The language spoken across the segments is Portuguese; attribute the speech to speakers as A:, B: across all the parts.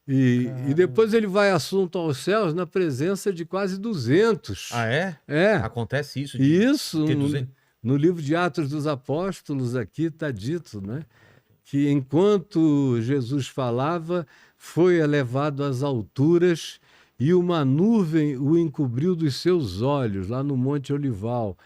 A: E
B: Caramba.
A: depois ele vai assunto aos céus na presença de quase 200.
B: Ah, é?
A: É,
B: Acontece isso
A: e
B: de
A: isso
B: ter
A: no,
B: 200?
A: no livro de Atos dos Apóstolos aqui está dito, né? Que enquanto Jesus falava, foi elevado às alturas e uma nuvem o encobriu dos seus olhos, lá no Monte Olival.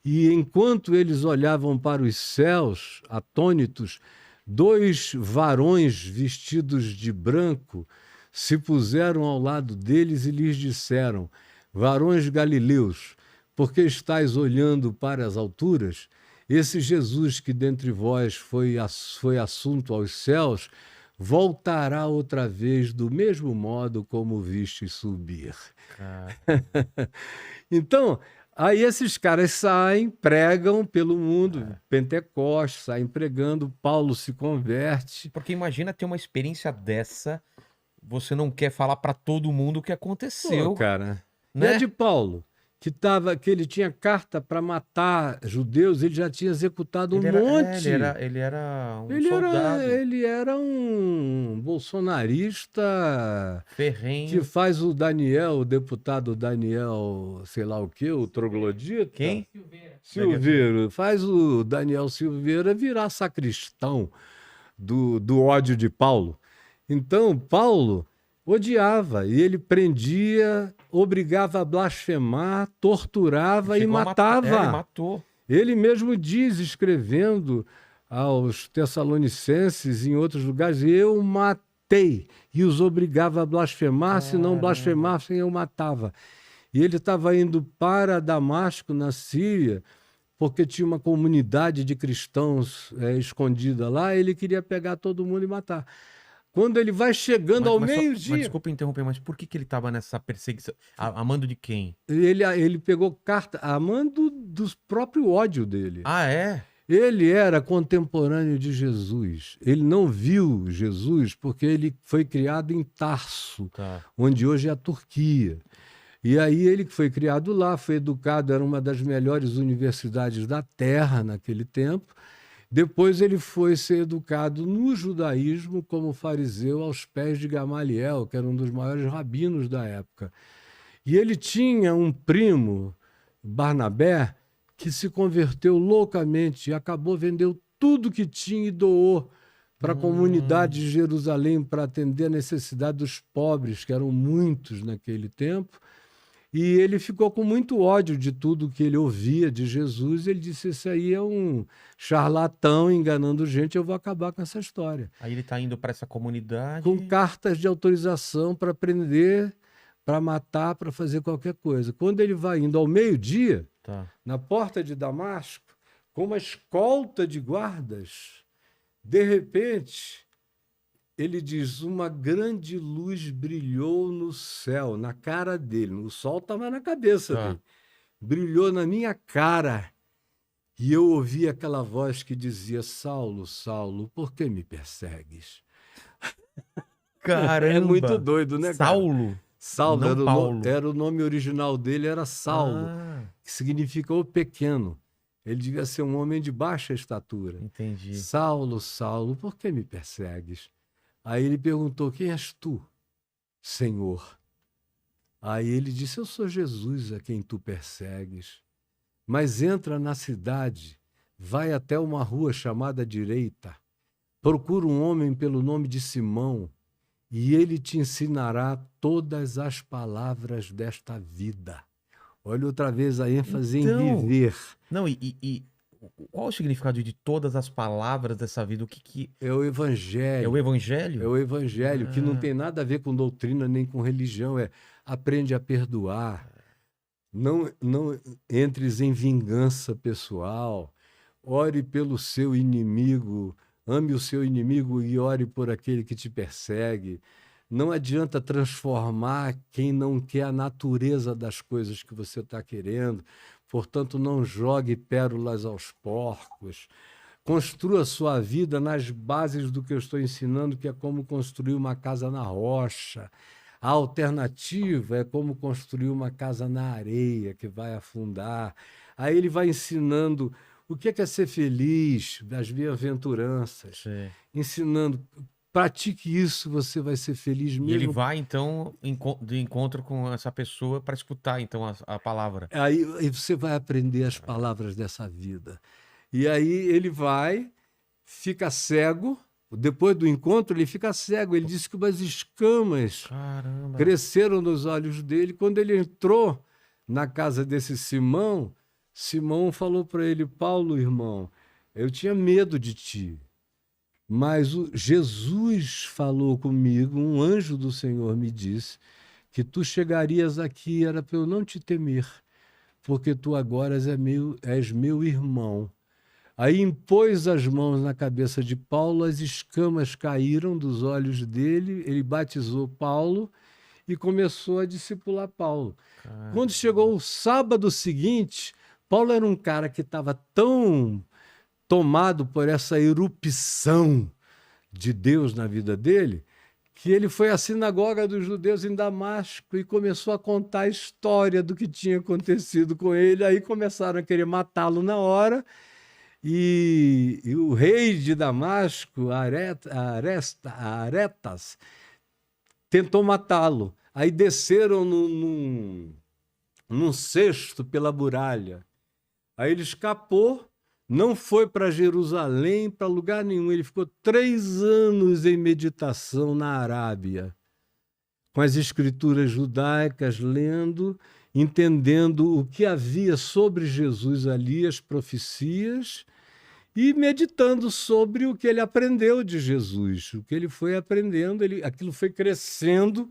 A: E enquanto eles olhavam para os céus, atônitos, dois varões vestidos de branco se puseram ao lado deles e lhes disseram: Varões galileus, por que estáis olhando para as alturas? Esse Jesus que dentre vós foi assunto aos céus, voltará outra vez do mesmo modo como o viste subir.
B: Caramba.
A: Então, aí esses caras saem, pregam pelo mundo,
B: É.
A: Pentecostes, saem pregando, Paulo se converte.
B: Porque imagina ter uma experiência dessa, você não quer falar pra todo mundo o que
A: Pô,
B: aconteceu,
A: cara. E a
B: né?
A: de Paulo, que ele tinha carta para matar judeus, ele já tinha executado um monte.
B: Ele era um
A: Ele era,
B: soldado
A: ele era um bolsonarista que
B: ferrenho.
A: faz o Daniel, o deputado Daniel, sei lá o quê, o troglodita.
B: Quem?
A: Silveira, faz o Daniel Silveira virar sacristão do ódio de Paulo. Então, Paulo odiava e ele prendia, obrigava a blasfemar, torturava e
B: Chegou a matar. É, ele
A: matava.
B: matou.
A: Ele mesmo diz, escrevendo aos Tessalonicenses e em outros lugares, eu matei e os obrigava a blasfemar, se não
B: Caramba.
A: blasfemassem, eu matava. E ele estava indo para Damasco, na Síria, porque tinha uma comunidade de cristãos escondida lá, ele queria pegar todo mundo e matar. Quando ele vai chegando ao
B: Mas
A: meio-dia,
B: desculpa interromper, mas por que que ele tava nessa perseguição? Amando de quem?
A: ele pegou carta, amando do próprio ódio dele.
B: Ah, é?
A: Ele era contemporâneo de Jesus. Ele não viu Jesus porque ele foi criado em Tarso,
B: Tá.
A: onde hoje é a Turquia. E aí ele foi criado lá, foi educado, era uma das melhores universidades da Terra naquele tempo. Depois ele foi ser educado no judaísmo como fariseu aos pés de Gamaliel, que era um dos maiores rabinos da época. E ele tinha um primo, Barnabé, que se converteu loucamente e acabou vendendo tudo que tinha e doou para a comunidade
B: Hum,
A: de Jerusalém para atender a necessidade dos pobres, que eram muitos naquele tempo. E ele ficou com muito ódio de tudo que ele ouvia de Jesus. Ele disse: Isso aí é um charlatão enganando gente, eu vou acabar com essa história.
B: aí ele tá indo pra essa
A: Com
B: comunidade.
A: cartas de autorização para prender, para matar, para fazer qualquer coisa. Quando ele vai indo ao meio-dia,
B: Tá.
A: na porta de Damasco, com uma escolta de guardas, de repente, ele diz: Uma grande luz brilhou no céu, na cara dele. O sol estava na cabeça
B: Tá.
A: dele. Brilhou na minha cara. E eu ouvi aquela voz que dizia: Saulo, Saulo, por que me persegues? É muito
B: Caramba!
A: doido, né, cara?
B: Saulo,
A: Saulo
B: não Paulo.
A: era o nome original dele, era Saulo,
B: Ah,
A: que significa o pequeno. Ele devia ser um homem de baixa estatura.
B: entendi.
A: Saulo, Saulo, por que me persegues? Aí ele perguntou: Quem és tu, Senhor? Aí ele disse: Eu sou Jesus a quem tu persegues. Mas entra na cidade, vai até uma rua chamada Direita, procura um homem pelo nome de Simão, e ele te ensinará todas as palavras desta vida. Olha outra vez a ênfase em
B: Então,
A: viver.
B: não, qual o significado de todas as palavras dessa vida? O que que
A: É o
B: é o
A: evangelho. É
B: evangelho?
A: o evangelho, que não
B: Ah,
A: tem nada a ver com doutrina nem com religião. É aprende a perdoar. Não entres em vingança pessoal. Ore pelo seu inimigo. Ame o seu inimigo e ore por aquele que te persegue. Não adianta transformar quem não quer a natureza das coisas que você está querendo. Portanto, não jogue pérolas aos porcos. Construa sua vida nas bases do que eu estou ensinando, que é como construir uma casa na rocha. A alternativa é como construir uma casa na areia, que vai afundar. Aí ele vai ensinando o que é ser feliz, as bem-aventuranças,
B: Sim.
A: ensinando, pratique isso, você vai ser feliz
B: E ele
A: mesmo.
B: vai, então, de encontro com essa pessoa para escutar, então, a palavra.
A: Aí você vai aprender as palavras dessa vida. E aí ele vai, fica cego. Depois do encontro, ele fica cego. Ele disse que umas escamas
B: Caramba.
A: cresceram nos olhos dele. Quando ele entrou na casa desse Simão, Simão falou para ele: Paulo, irmão, eu tinha medo de ti, mas Jesus falou comigo, um anjo do Senhor me disse que tu chegarias aqui, era para eu não te temer, porque tu agora és meu irmão. Aí impôs as mãos na cabeça de Paulo, as escamas caíram dos olhos dele, ele batizou Paulo e começou a discipular Paulo. Quando chegou o sábado seguinte, Paulo era um cara que estava tão tomado por essa erupção de Deus na vida dele, que ele foi à sinagoga dos judeus em Damasco e começou a contar a história do que tinha acontecido com ele. Aí começaram a querer matá-lo na hora. E o rei de Damasco, Aretas, tentou matá-lo. Aí desceram num cesto pela muralha. Aí ele escapou, não foi para Jerusalém, para lugar nenhum. Ele ficou 3 anos em meditação na Arábia, com as escrituras judaicas, lendo, entendendo o que havia sobre Jesus ali, as profecias, e meditando sobre o que ele aprendeu de Jesus, o que ele foi aprendendo, aquilo foi crescendo,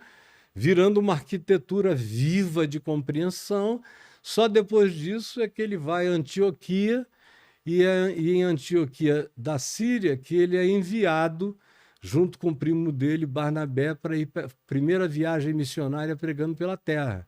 A: virando uma arquitetura viva de compreensão. Só depois disso é que ele vai a Antioquia, e em Antioquia da Síria que ele é enviado, junto com o primo dele, Barnabé, para ir para a primeira viagem missionária pregando pela terra.